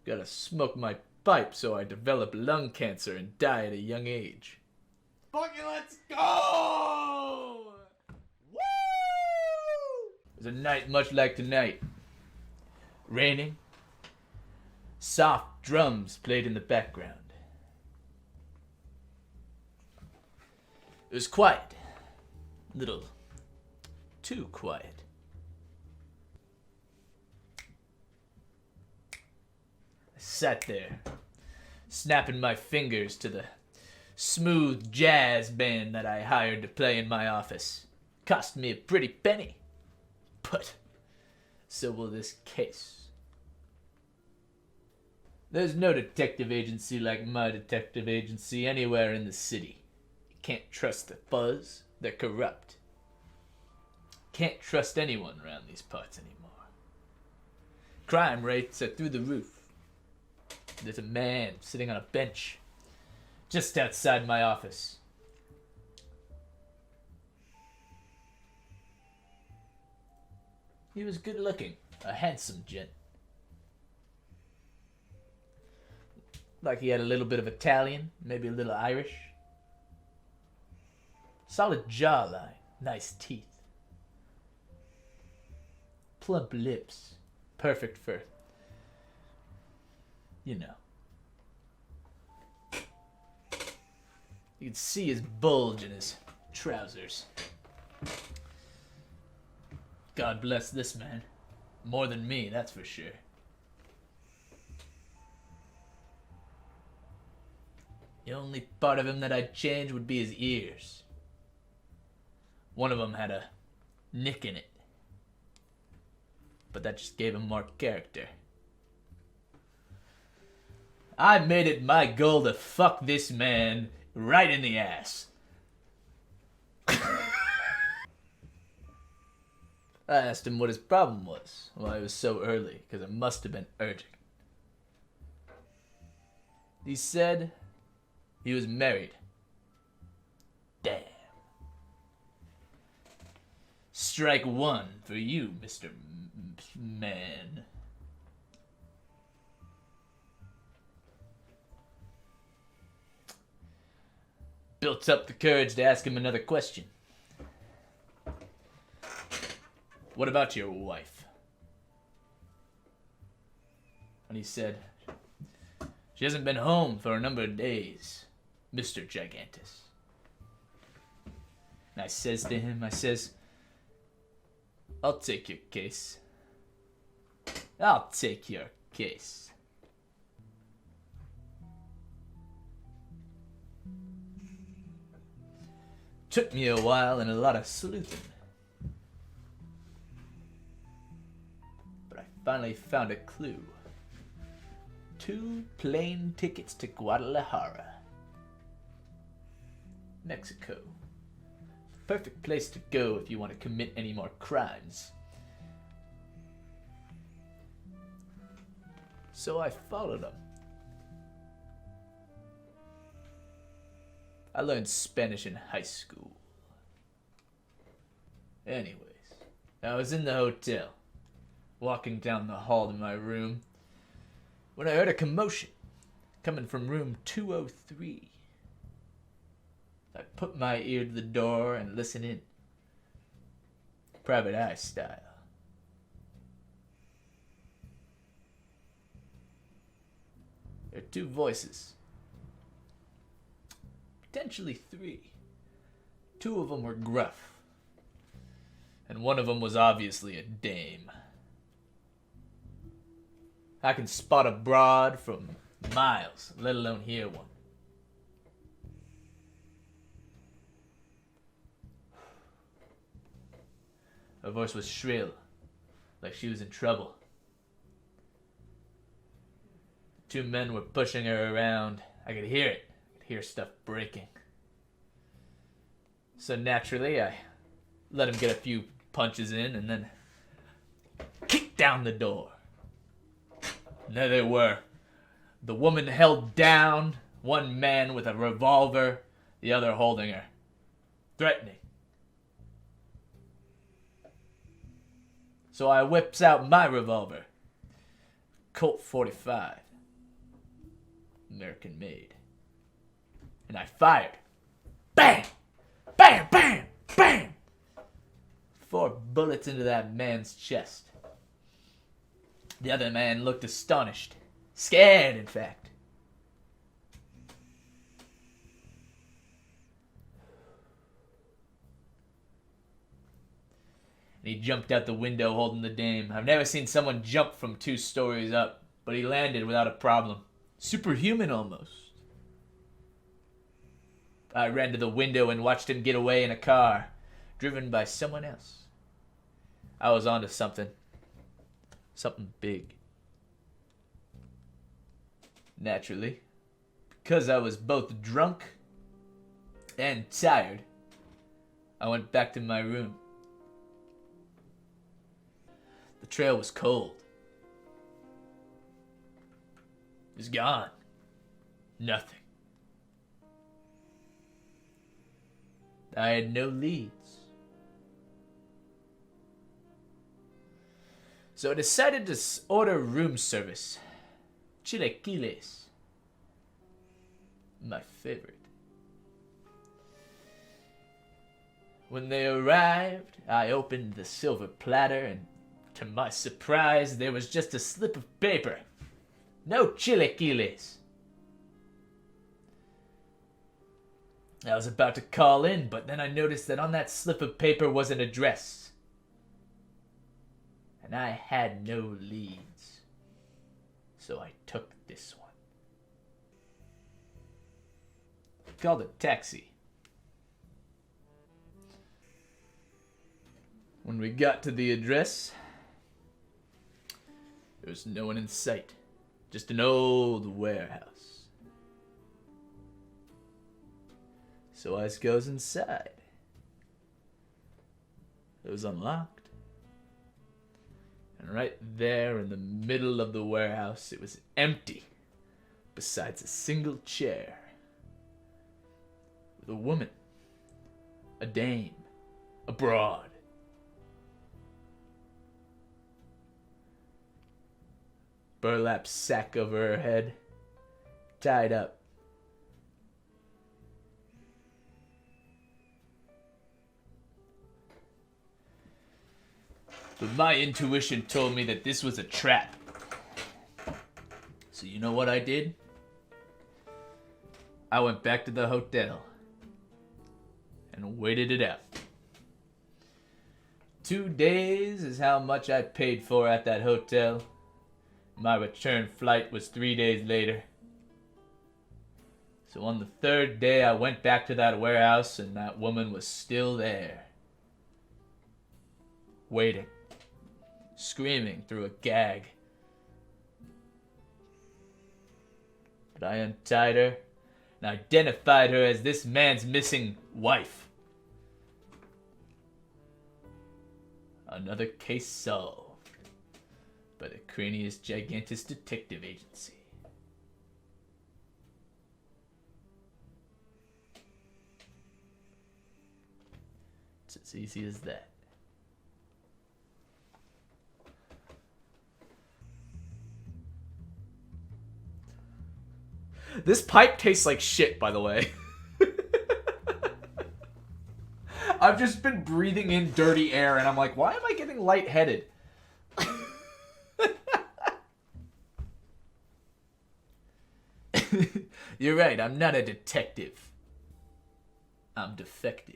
Gotta smoke my pipe so I develop lung cancer and die at a young age. Fucking let's go! Woo! It was a night much like tonight. Raining. Soft drums played in the background. It was quiet. A little too quiet. I sat there, snapping my fingers to the smooth jazz band that I hired to play in my office. Cost me a pretty penny. But so will this case. There's no detective agency like my detective agency anywhere in the city. You can't trust the fuzz. They're corrupt. Can't trust anyone around these parts anymore. Crime rates are through the roof. There's a man sitting on a bench just outside my office. He was good looking, a handsome gent. Like he had a little bit of Italian, maybe a little Irish. Solid jawline, nice teeth. Plump lips, perfect for, you know. You could see his bulge in his trousers. God bless this man. More than me, that's for sure. The only part of him that I'd change would be his ears. One of them had a nick in it. But that just gave him more character. I made it my goal to fuck this man right in the ass. I asked him what his problem was, why it was so early, because it must have been urgent. He said he was married. Damn. Strike one for you, Mr. Man. Built up the courage to ask him another question. What about your wife? And he said, she hasn't been home for a number of days, Mr. Gigantus. And I says to him, I says, I'll take your case. I'll take your case. Took me a while and a lot of sleuthing. But I finally found a clue. 2 plane tickets to Guadalajara, Mexico. Perfect place to go if you want to commit any more crimes. So I followed him. I learned Spanish in high school. Anyways, I was in the hotel, walking down the hall to my room, when I heard a commotion coming from room 203. I put my ear to the door and listened in. Private eye style. There are 2 voices. Potentially 3. 2 of them were gruff. And one of them was obviously a dame. I can spot a broad from miles, let alone hear one. Her voice was shrill, like she was in trouble. 2 men were pushing her around. I could hear it. I could hear stuff breaking. So naturally, I let him get a few punches in and then kicked down the door. And there they were. The woman held down, one man with a revolver, the other holding her, threatening. So I whips out my revolver, Colt 45. American made. And I fired. Bang! Bam! Bam! Bam! 4 bullets into that man's chest. The other man looked astonished. Scared, in fact. And he jumped out the window holding the dame. I've never seen someone jump from 2 stories up, but he landed without a problem. Superhuman almost. I ran to the window and watched him get away in a car, driven by someone else. I was onto something. Something big. Naturally, because I was both drunk and tired, I went back to my room. The trail was cold. It was gone. Nothing. I had no leads. So I decided to order room service. Chilaquiles. My favorite. When they arrived, I opened the silver platter, and to my surprise, there was just a slip of paper. No chilaquiles. I was about to call in, but then I noticed that on that slip of paper was an address. And I had no leads. So I took this one. Called a taxi. When we got to the address, there was no one in sight. Just an old warehouse. So I goes inside. It was unlocked. And right there in the middle of the warehouse, it was empty. Besides a single chair. With a woman. A dame. A broad. Burlap sack over her head. Tied up. But my intuition told me that this was a trap. So you know what I did? I went back to the hotel and waited it out. 2 days is how much I paid for at that hotel. My return flight was 3 days later. So on the 3rd day, I went back to that warehouse, and that woman was still there. Waiting. Screaming through a gag. But I untied her and identified her as this man's missing wife. Another case solved by the Cranius Gigantus Detective Agency. It's as easy as that. This pipe tastes like shit, by the way. I've just been breathing in dirty air, and I'm like, why am I getting lightheaded? You're right, I'm not a detective. I'm defective.